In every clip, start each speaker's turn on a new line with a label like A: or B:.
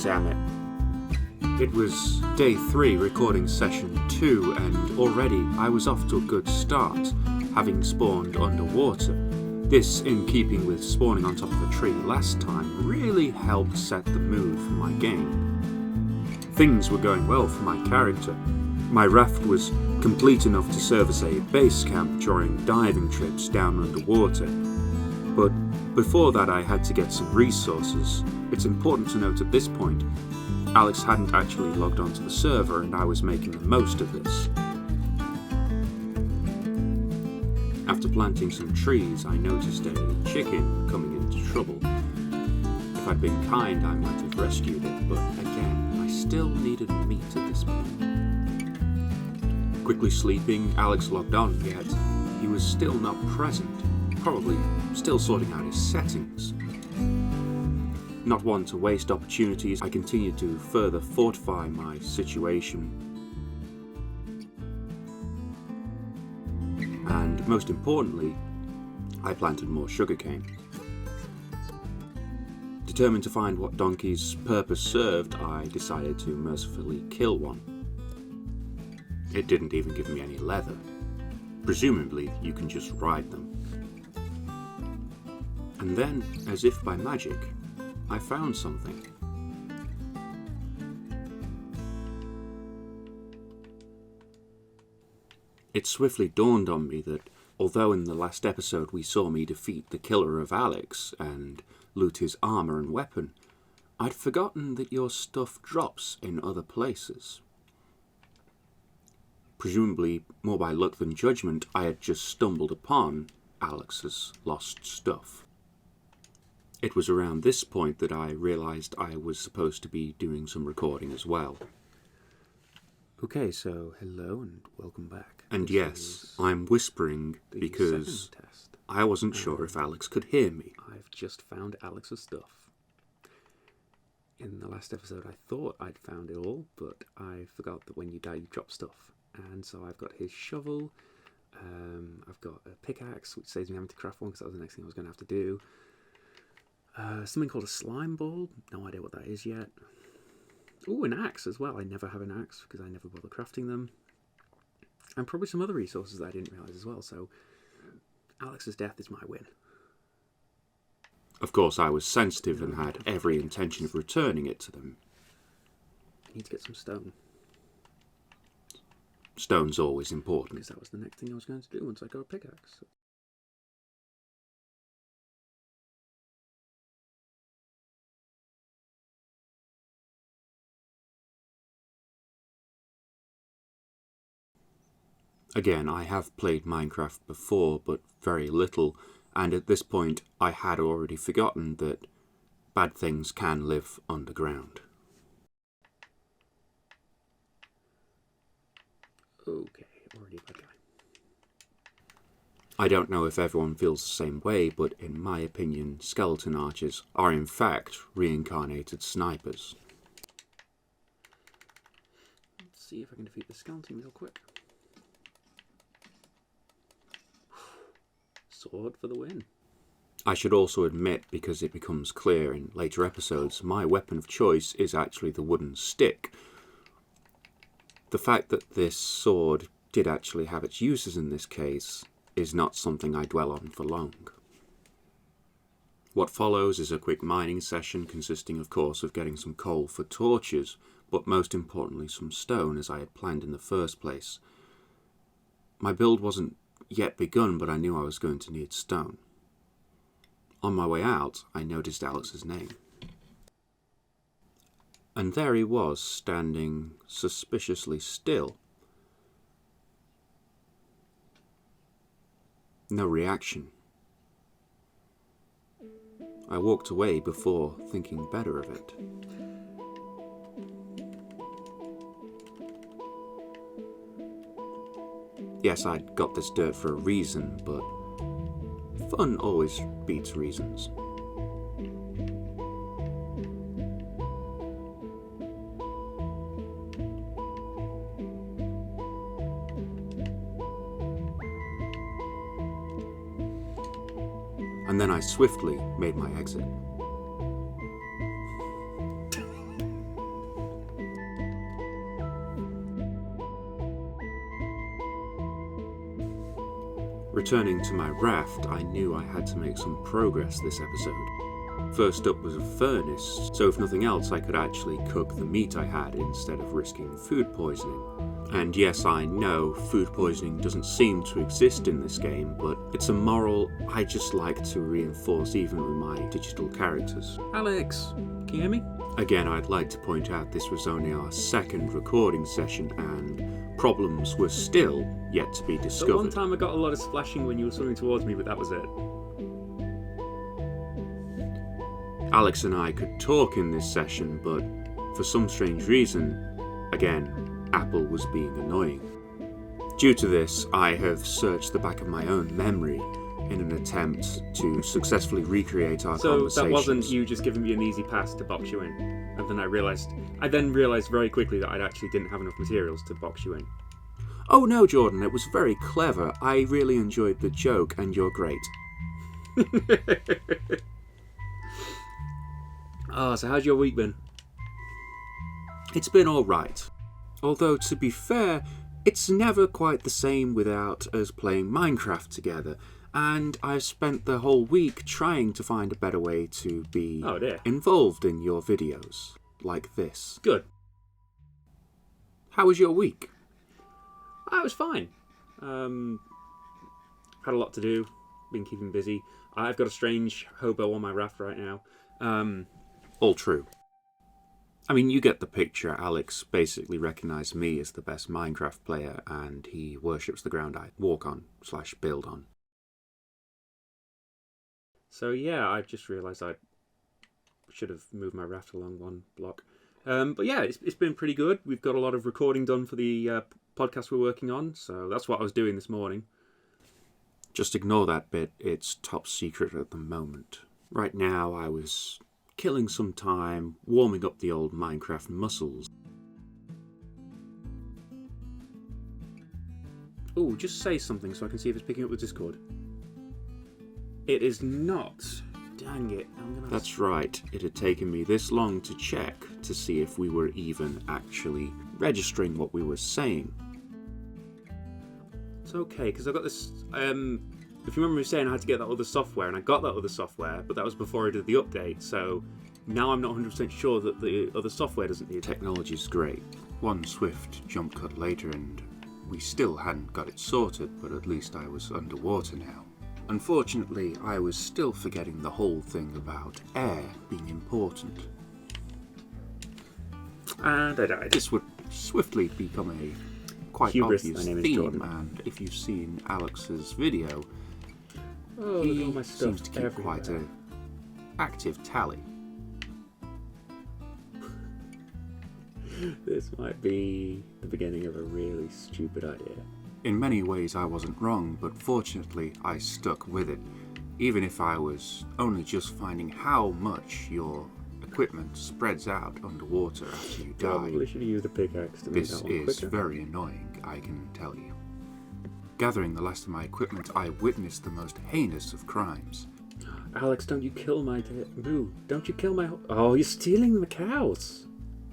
A: damn it. It was day 3, recording session 2, and already I was off to a good start, having spawned underwater. This, in keeping with spawning on top of a tree last time, really helped set the mood for my game. Things were going well for my character. My raft was complete enough to serve as a base camp during diving trips down underwater. But before that I had to get some resources. It's important to note at this point, Alex hadn't actually logged onto the server and I was making the most of this. After planting some trees, I noticed a chicken coming into trouble. If I'd been kind, I might have rescued it, but again, I still needed meat at this point. Quickly sleeping, Alex logged on, yet he was still not present, probably still sorting out his settings. Not one to waste opportunities, I continued to further fortify my situation. And most importantly, I planted more sugarcane. Determined to find what donkey's purpose served, I decided to mercifully kill one. It didn't even give me any leather. Presumably, you can just ride them. And then, as if by magic, I found something. It swiftly dawned on me that, although in the last episode we saw me defeat the killer of Alex and loot his armour and weapon, I'd forgotten that your stuff drops in other places. Presumably, more by luck than judgment, I had just stumbled upon Alex's lost stuff. It was around this point that I realised I was supposed to be doing some recording as well. Okay, so hello and welcome back. And yes, I'm whispering because I wasn't sure if Alex could hear me. I've just found Alex's stuff. In the last episode I thought I'd found it all, but I forgot that when you die you drop stuff. And so I've got his shovel, I've got a pickaxe, which saves me having to craft one because that was the next thing I was going to have to do. Something called a slime ball, no idea what that is yet. Oh, an axe as well. I never have an axe because I never bother crafting them. And probably some other resources that I didn't realise as well, so Alex's death is my win. Of course, I was sensitive and had every intention of returning it to them. I need to get some stone. Stone's always important. Because that was the next thing I was going to do once I got a pickaxe. Again, I have played Minecraft before, but very little, and at this point I had already forgotten that bad things can live underground. Okay, already a bad guy. I don't know if everyone feels the same way, but in my opinion, skeleton archers are in fact reincarnated snipers. Let's see if I can defeat the skeleton real quick. Sword for the win. I should also admit, because it becomes clear in later episodes, my weapon of choice is actually the wooden stick. The fact that this sword did actually have its uses in this case is not something I dwell on for long. What follows is a quick mining session consisting of course of getting some coal for torches, but most importantly some stone as I had planned in the first place. My build wasn't yet begun, but I knew I was going to need stone. On my way out, I noticed Alex's name. And there he was, standing suspiciously still. No reaction. I walked away before thinking better of it. Yes, I'd got this dirt for a reason, but fun always beats reasons. And then I swiftly made my exit. Returning to my raft, I knew I had to make some progress this episode. First up was a furnace, so if nothing else I could actually cook the meat I had instead of risking food poisoning. And yes, I know food poisoning doesn't seem to exist in this game, but it's a moral I just like to reinforce even with my digital characters.
B: Alex, can you hear me?
A: Again, I'd like to point out this was only our second recording session and problems were still yet to be discovered.
B: The one time I got a lot of splashing when you were swimming towards me, but that was it.
A: Alex and I could talk in this session, but for some strange reason, again, Apple was being annoying. Due to this, I have searched the back of my own memory in an attempt to successfully recreate our conversations.
B: So that wasn't you just giving me an easy pass to box you in, and then I then realised very quickly that I actually didn't have enough materials to box you in.
A: Oh no, Jordan, it was very clever. I really enjoyed the joke, and you're great.
B: So how's your week been?
A: It's been alright. Although, to be fair, it's never quite the same without us playing Minecraft together, and I've spent the whole week trying to find a better way to be involved in your videos, like this.
B: Good.
A: How was your week?
B: It was fine. Had a lot to do, been keeping busy. I've got a strange hobo on my raft right now.
A: All true. I mean, you get the picture. Alex basically recognised me as the best Minecraft player, and he worships the ground I walk on / build on.
B: So yeah, I just realised I should have moved my raft along one block. But yeah, it's been pretty good. We've got a lot of recording done for the podcast we're working on, so that's what I was doing this morning.
A: Just ignore that bit. It's top secret at the moment. Right now, I was killing some time, warming up the old Minecraft muscles.
B: Oh, just say something so I can see if it's picking up the Discord. It is not. Dang it.
A: That's right. It had taken me this long to check to see if we were even actually registering what we were saying.
B: It's okay, because I got this... if you remember me saying I had to get that other software, and I got that other software, but that was before I did the update, so now I'm not 100% sure that the other software doesn't need it.
A: Technology's great. One swift jump cut later and we still hadn't got it sorted, but at least I was underwater now. Unfortunately, I was still forgetting the whole thing about air being important.
B: And I died.
A: This would swiftly become a quite obvious theme, and if you've seen Alex's video, he seems to keep quite an active tally.
B: This might be the beginning of a really stupid idea.
A: In many ways I wasn't wrong, but fortunately I stuck with it, even if I was only just finding how much your equipment spreads out underwater after you die.
B: Probably should have used a pickaxe to make that one quicker.
A: This is very annoying, I can tell you. Gathering the last of my equipment, I witnessed the most heinous of crimes.
B: Alex, don't you kill my... Moo, don't you kill my... Oh, you're stealing the cows.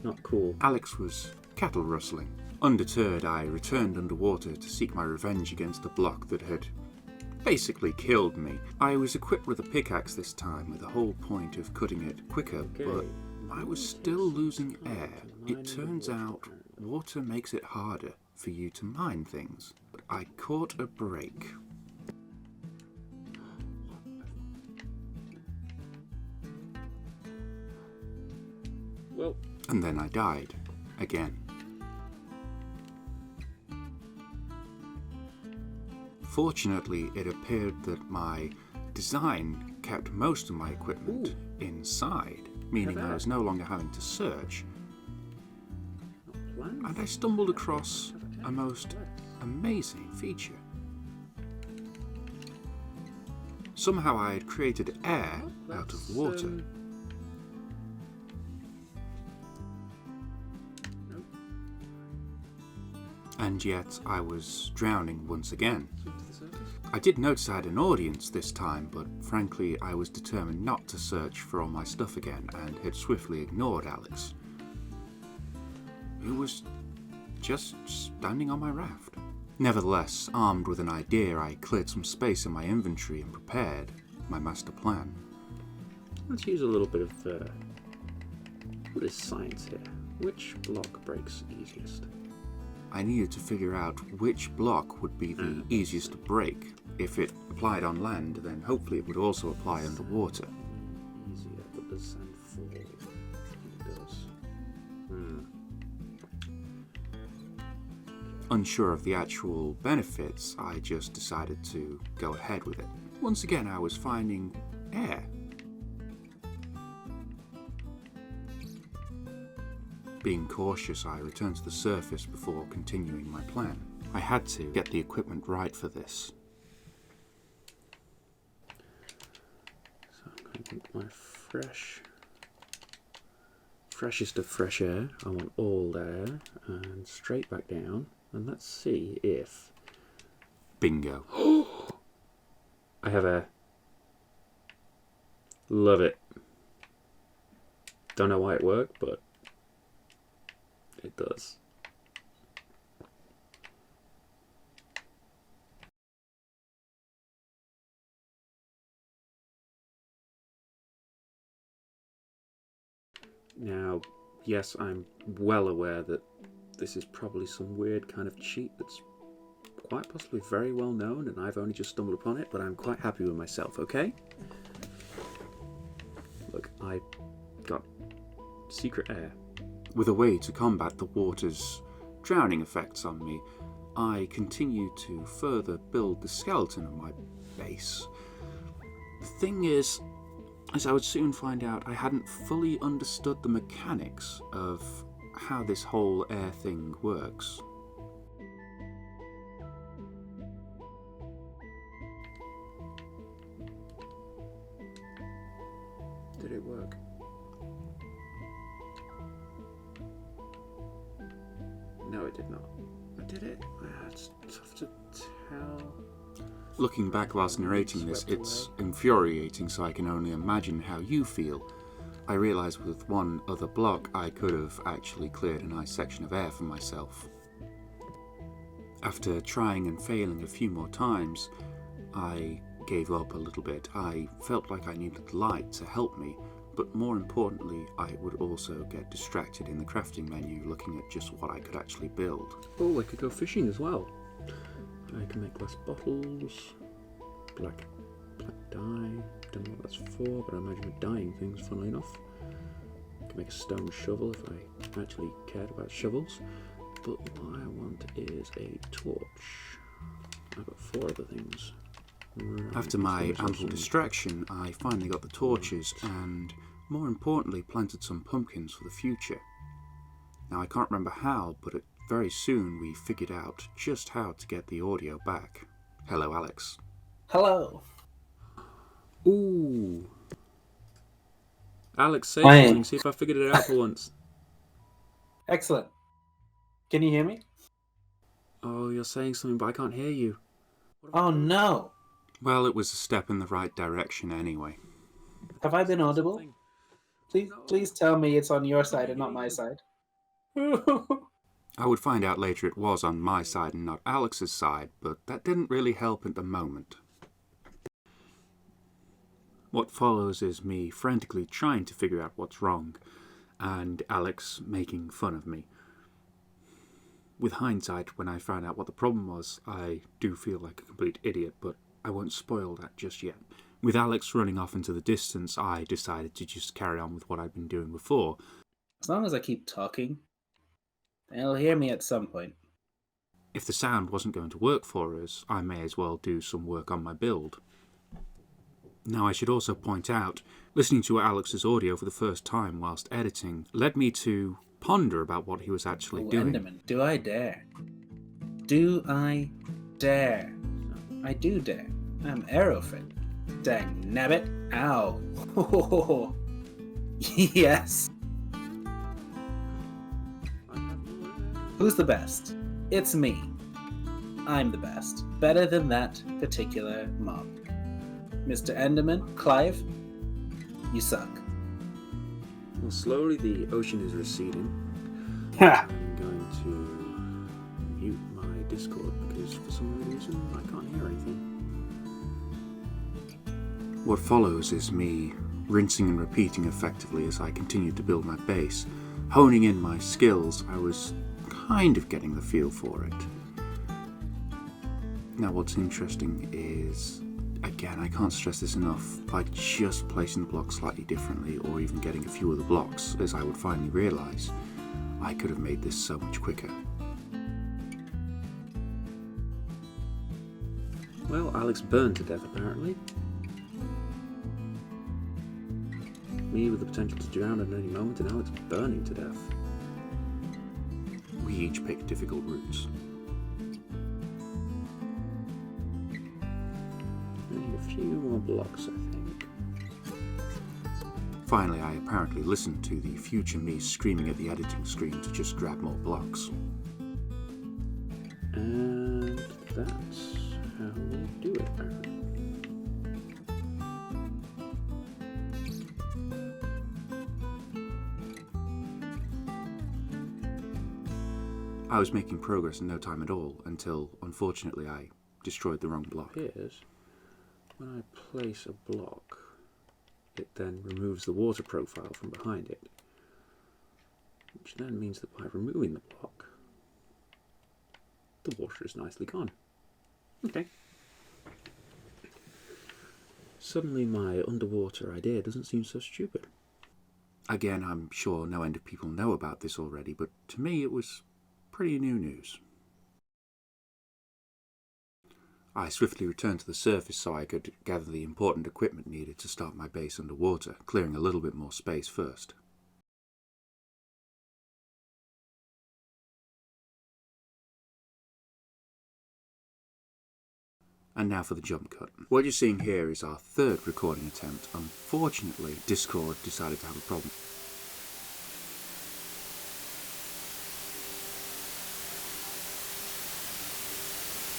B: Not cool.
A: Alex was cattle rustling. Undeterred, I returned underwater to seek my revenge against the block that had basically killed me. I was equipped with a pickaxe this time with the whole point of cutting it quicker, but I was still losing air. It turns out water makes it harder for you to mine things. But I caught a break.
B: Well,
A: and then I died again. Fortunately, it appeared that my design kept most of my equipment inside, meaning I was no longer having to search. And I stumbled across a most amazing feature. Somehow I had created air out of water. And yet I was drowning once again. I did notice I had an audience this time, but frankly I was determined not to search for all my stuff again and had swiftly ignored Alex, who was just standing on my raft. Nevertheless, armed with an idea, I cleared some space in my inventory and prepared my master plan.
B: Let's use a little bit of what is science here? Which block breaks easiest?
A: I needed to figure out which block would be the easiest to break. If it applied on land, then hopefully it would also apply underwater.
B: Easier, but does sand fall? It does.
A: Unsure of the actual benefits, I just decided to go ahead with it. Once again, I was finding air. Being cautious, I returned to the surface before continuing my plan. I had to get the equipment right for this.
B: So I'm going to get my freshest of fresh air. I want all there and straight back down. And let's see if...
A: Bingo.
B: I have air. Love it. Don't know why it worked, but it does. Now, yes, I'm well aware that this is probably some weird kind of cheat that's quite possibly very well known, and I've only just stumbled upon it, but I'm quite happy with myself, okay? Look, I got secret air.
A: With a way to combat the water's drowning effects on me, I continued to further build the skeleton of my base. The thing is, as I would soon find out, I hadn't fully understood the mechanics of how this whole air thing works.
B: Did it work? No, it did not. Or did it? It's tough to tell.
A: Looking back whilst narrating this, it's infuriating, so I can only imagine how you feel. I realise with one other block I could have actually cleared a nice section of air for myself. After trying and failing a few more times, I gave up a little bit. I felt like I needed light to help me, but more importantly, I would also get distracted in the crafting menu looking at just what I could actually build.
B: Oh, I could go fishing as well. I can make glass bottles, black dye, don't know what that's for, but I imagine we're dyeing things, funnily enough. I can make a stone shovel if I actually cared about shovels, but what I want is a torch. I've got 4 other things. Right,
A: after my ample distraction, I finally got the torches and, more importantly, planted some pumpkins for the future. Now I can't remember how, but very soon we figured out just how to get the audio back. Hello, Alex.
C: Hello.
B: Ooh. Alex, say something, see if I figured it out for once.
C: Excellent. Can you hear me?
B: Oh, you're saying something, but I can't hear you.
C: Oh no.
A: Well, it was a step in the right direction anyway.
C: Have I been audible? Please tell me it's on your side and not my side.
A: I would find out later it was on my side and not Alex's side, but that didn't really help at the moment. What follows is me frantically trying to figure out what's wrong, and Alex making fun of me. With hindsight, when I found out what the problem was, I do feel like a complete idiot, but I won't spoil that just yet. With Alex running off into the distance, I decided to just carry on with what I'd been doing before.
C: As long as I keep talking, they'll hear me at some point.
A: If the sound wasn't going to work for us, I may as well do some work on my build. Now I should also point out, listening to Alex's audio for the first time whilst editing led me to ponder about what he was actually doing.
C: Enderman, do I dare? Do I dare? I do dare. I'm Aerofit. Dang nabbit. Ow. Yes. Who's the best? It's me. I'm the best. Better than that particular mob. Mr. Enderman, Clive, you suck.
B: Well, slowly the ocean is receding.
C: Ha!
B: I'm going to mute my Discord because some reason I can't hear anything.
A: What follows is me rinsing and repeating effectively as I continued to build my base. Honing in my skills, I was kind of getting the feel for it. Now what's interesting is, again, I can't stress this enough, by just placing the blocks slightly differently or even getting a few of the blocks, as I would finally realise, I could have made this so much quicker.
B: Well, Alex burned to death apparently. Me with the potential to drown at any moment, and Alex burning to death.
A: We each picked difficult routes.
B: Only a few more blocks, I think.
A: Finally, I apparently listened to the future me screaming at the editing screen to just grab more blocks.
B: And that's how we do it, apparently.
A: I was making progress in no time at all, until, unfortunately, I destroyed the wrong block.
B: Appears when I place a block, it then removes the water profile from behind it, which then means that by removing the block, the water is nicely gone. Okay. Suddenly my underwater idea doesn't seem so stupid.
A: Again, I'm sure no end of people know about this already, but to me it was pretty new news. I swiftly returned to the surface so I could gather the important equipment needed to start my base underwater, clearing a little bit more space first. And now for the jump cut. What you're seeing here is our third recording attempt. Unfortunately, Discord decided to have a problem.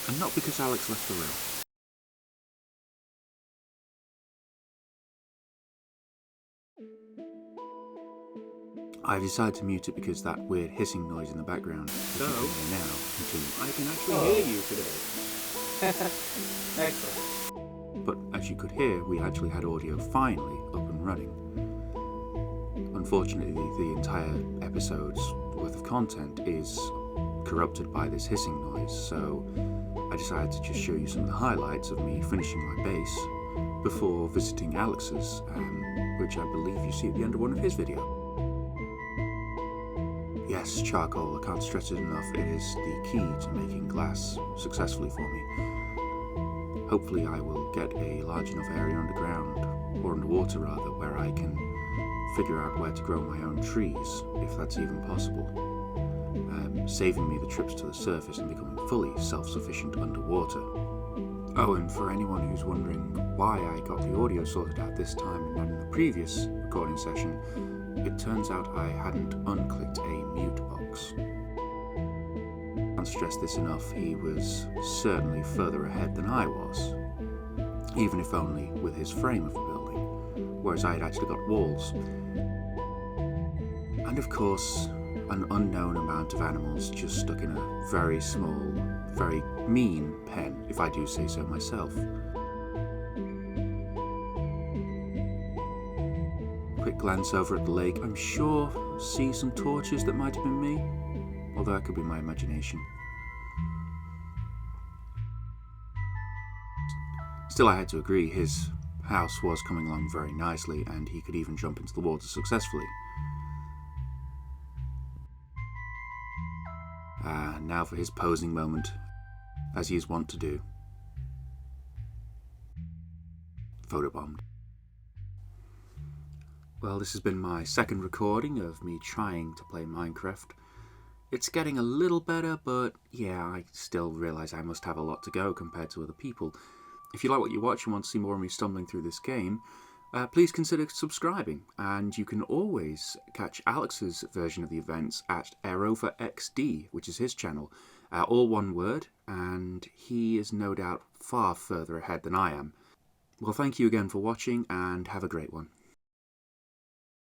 A: And not because Alex left the room. I decided to mute it because that weird hissing noise in the background, as you can hear now, continued.
B: I can actually hear you today.
C: Excellent.
A: But as you could hear, we actually had audio finally up and running. Unfortunately, the entire episode's worth of content is corrupted by this hissing noise, so I decided to just show you some of the highlights of me finishing my base before visiting Alex's, which I believe you see at the end of one of his videos. Yes, charcoal, I can't stress it enough, it is the key to making glass successfully for me. Hopefully I will get a large enough area underground, or underwater rather, where I can figure out where to grow my own trees, if that's even possible. Saving me the trips to the surface and becoming fully self-sufficient underwater. Oh, and for anyone who's wondering why I got the audio sorted out this time and not in the previous recording session, it turns out I hadn't unclicked a mute box. I can't stress this enough, he was certainly further ahead than I was, even if only with his frame of the building, whereas I had actually got walls. And of course, an unknown amount of animals just stuck in a very small, very mean pen, if I do say so myself. Quick glance over at the lake, I'm sure see some torches that might have been me, although that could be my imagination. Still, I had to agree, his house was coming along very nicely and he could even jump into the water successfully. Now for his posing moment, as he is wont to do. Photobombed. Well, this has been my second recording of me trying to play Minecraft. It's getting a little better, but yeah, I still realise I must have a lot to go compared to other people. If you like what you watch and want to see more of me stumbling through this game, please consider subscribing, and you can always catch Alex's version of the events at AerovaXD, which is his channel, all one word, and he is no doubt far further ahead than I am. Well, thank you again for watching, and have a great one.